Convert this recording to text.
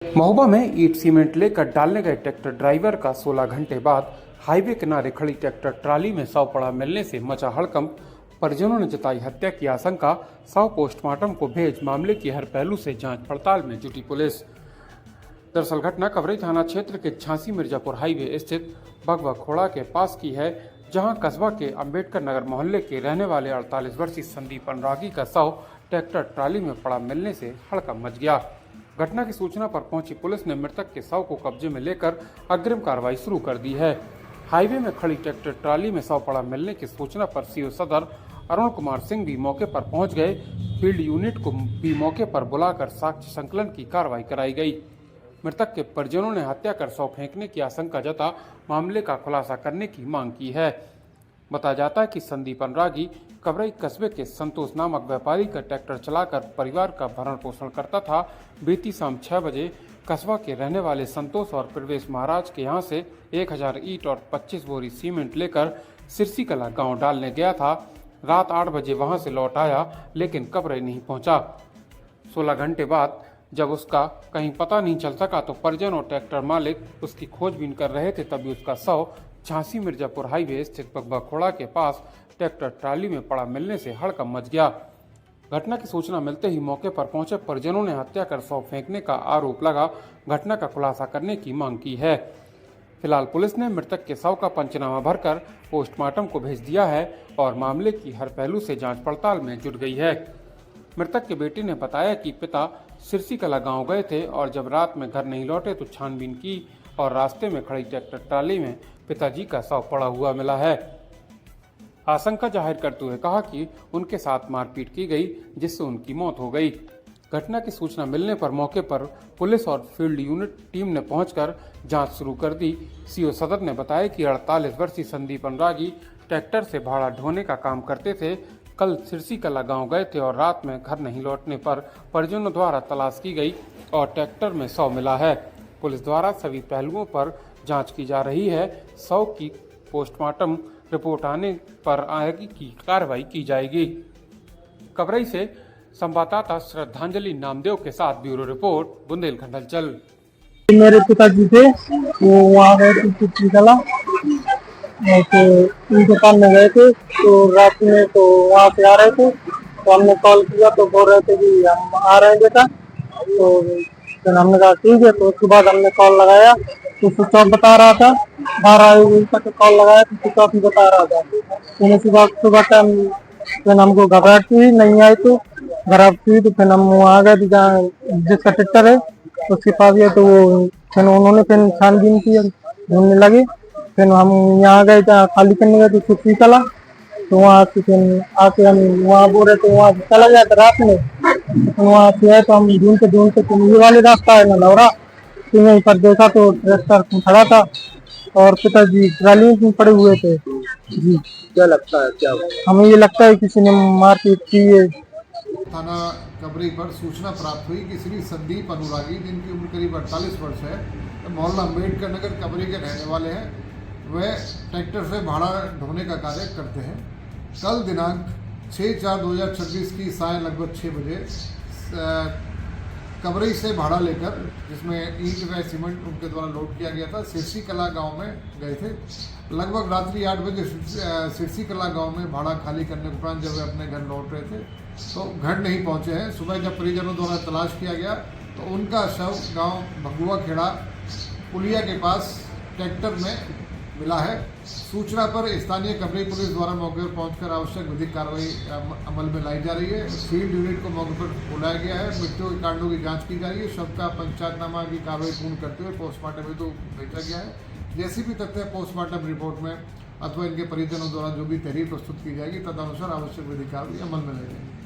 महोबा में ईंट सीमेंट लेकर डालने गए ट्रैक्टर ड्राइवर का 16 घंटे बाद हाईवे किनारे खड़ी ट्रैक्टर ट्राली में शव पड़ा मिलने से मचा हड़कंप। परिजनों ने जताई हत्या की आशंका। शव पोस्टमार्टम को भेज मामले की हर पहलू से जांच पड़ताल में जुटी पुलिस। दरअसल घटना कवरई थाना क्षेत्र के झांसी मिर्जापुर हाईवे स्थित भगवा खोड़ा के पास की है, जहां कस्बा के अंबेडकर नगर मोहल्ले के रहने वाले 48 वर्षीय संदीप अनुरागी का शव ट्रैक्टर ट्राली में पड़ा मिलने से हड़कंप मच गया। घटना की सूचना पर पहुंची पुलिस ने मृतक के शव को कब्जे में लेकर अग्रिम कार्रवाई शुरू कर दी है। हाईवे में खड़ी ट्रैक्टर ट्राली में शव पड़ा मिलने की सूचना पर सीओ सदर अरुण कुमार सिंह भी मौके पर पहुंच गए। फील्ड यूनिट को भी मौके पर बुलाकर साक्ष्य संकलन की कार्रवाई कराई गई। मृतक के परिजनों ने हत्या कर शव फेंकने की आशंका जता मामले का खुलासा करने की मांग की है। बताया जाता है कि संदीप अनुरागी कवरई कस्बे के संतोष नामक व्यापारी का ट्रैक्टर चलाकर परिवार का भरण पोषण करता था। बीती शाम 6 बजे कस्बा के रहने वाले संतोष और प्रवेश महाराज के यहां से 1000 ईंट और 25 बोरी सीमेंट लेकर सिरसी कला गांव डालने गया था। रात 8 बजे वहां से लौट आया, लेकिन कवरई नहीं पहुंचा। 16 घंटे बाद जब उसका कहीं पता नहीं चल सका तो परिजन और ट्रैक्टर मालिक उसकी खोजबीन कर रहे थे, तभी उसका शव झांसी मिर्जापुर हाईवे स्थित भगवा खोड़ा के पास ट्रैक्टर ट्राली में पड़ा मिलने से हड़कंप मच गया। घटना की सूचना मिलते ही मौके पर पहुंचे परिजनों ने हत्या कर शव फेंकने का आरोप लगा घटना का खुलासा करने की मांग की है। फिलहाल पुलिस ने मृतक के शव का पंचनामा भरकर पोस्टमार्टम को भेज दिया है और मामले की हर पहलू से जांच पड़ताल में जुट गई है। मृतक के बेटे ने बताया कि पिता सिरसी कला गांव गए थे और जब रात में घर नहीं लौटे तो छानबीन की और रास्ते में खड़ी ट्रैक्टर ट्राली में पिताजी का शव पड़ा हुआ मिला है। आशंका जाहिर करते हुए कहा कि उनके साथ मारपीट की गई, जिससे उनकी मौत हो गई। घटना की सूचना मिलने पर मौके पर पुलिस और फील्ड यूनिट टीम ने पहुंचकर जांच शुरू कर दी। सीओ सदर ने बताया कि 48 वर्षीय संदीप अनुरागी ट्रैक्टर से भाड़ा ढोने का काम करते थे। कल सिरसी कला गांव गए थे और रात में घर नहीं लौटने पर परिजनों द्वारा तलाश की गई और ट्रैक्टर में शव मिला है। पुलिस द्वारा सभी पहलुओं पर जांच की जा रही है। शव की पोस्टमार्टम रिपोर्ट आने पर आगे की कार्रवाई की जाएगी। कवरई से संवाददाता श्रद्धांजलि नामदेव के साथ ब्यूरो रिपोर्ट, बुंदेलखंड हलचल। मेरे पिताजी थे, वो वहाँ गए थे चित्रकला, तो उनके काम में गए थे। तो रात में तो वहाँ से आ रहे थे, तो हमने कॉल किया तो बोल रहे थे कि हम आ रहे हैं बेटा। तो फिर हमने कहा ठीक है। तो उसके बाद हमने कॉल लगाया तो स्विच ऑफ बता रहा था। 12 बजे तक कॉल लगाया तो स्विच ऑफ ही बता रहा था। फिर सुबह टाइम फिर हमको घबराहट हुई, नहीं आई तो घबराहट हुई तो फिर हम वहाँ आ गए जहाँ जिसका ट्रैक्टर है उसके पास गए। तो वो फिर उन्होंने फिर छानबीन की, ढूंढने लगे। फिर हम यहाँ गए जहाँ खाली करने गए तो कुछ चला, तो वहाँ से फिर आके हम वहाँ बोल रहे थे वहाँ चला गया था रात में। वहाँ से आए तो हम ढूंढते तो ये वाले रास्ता है ना लौरा, तो वहीं पर देखा तो ट्रैक्टर खड़ा था और पिताजी ट्राली में पड़े हुए थे। जी, क्या लगता है, क्या हमें ये लगता है किसी ने मारपीट की है। थाना कवरई पर सूचना प्राप्त हुई कि श्री संदीप अनुरागी, जिनकी उम्र करीब 48 वर्ष है, मोहल्ला अम्बेडकर नगर कवरई के रहने वाले हैं। वह ट्रैक्टर से भाड़ा ढोने का कार्य करते हैं। कल दिनांक 6/4/2026 की साय लगभग 6 बजे कवरई से भाड़ा लेकर, जिसमें ईंट व सीमेंट उनके द्वारा लोड किया गया था, सिरसी कला गांव में गए थे। लगभग रात्रि 8 बजे सिरसी कला गांव में भाड़ा खाली करने के उपरांत जब वे अपने घर लौट रहे थे तो घर नहीं पहुंचे हैं। सुबह जब परिजनों द्वारा तलाश किया गया तो उनका शव गांव भगुआ खेड़ा पुलिया के पास ट्रैक्टर में मिला है। सूचना पर स्थानीय कवरई पुलिस द्वारा मौके पर पहुंचकर आवश्यक विधिक कार्रवाई अमल में लाई जा रही है। फील्ड यूनिट को मौके पर बुलाया गया है। मृत्यु के कांडों की जांच की जा रही है। शव का पंचायतनामा की कार्रवाई पूर्ण करते हुए पोस्टमार्टम हेतु भेजा गया है। जैसी भी तथ्य पोस्टमार्टम रिपोर्ट में अथवा इनके परिजनों द्वारा जो भी तहरीर प्रस्तुत की जाएगी, तदनुसार आवश्यक विधिक कार्रवाई अमल में लाई जाएगी।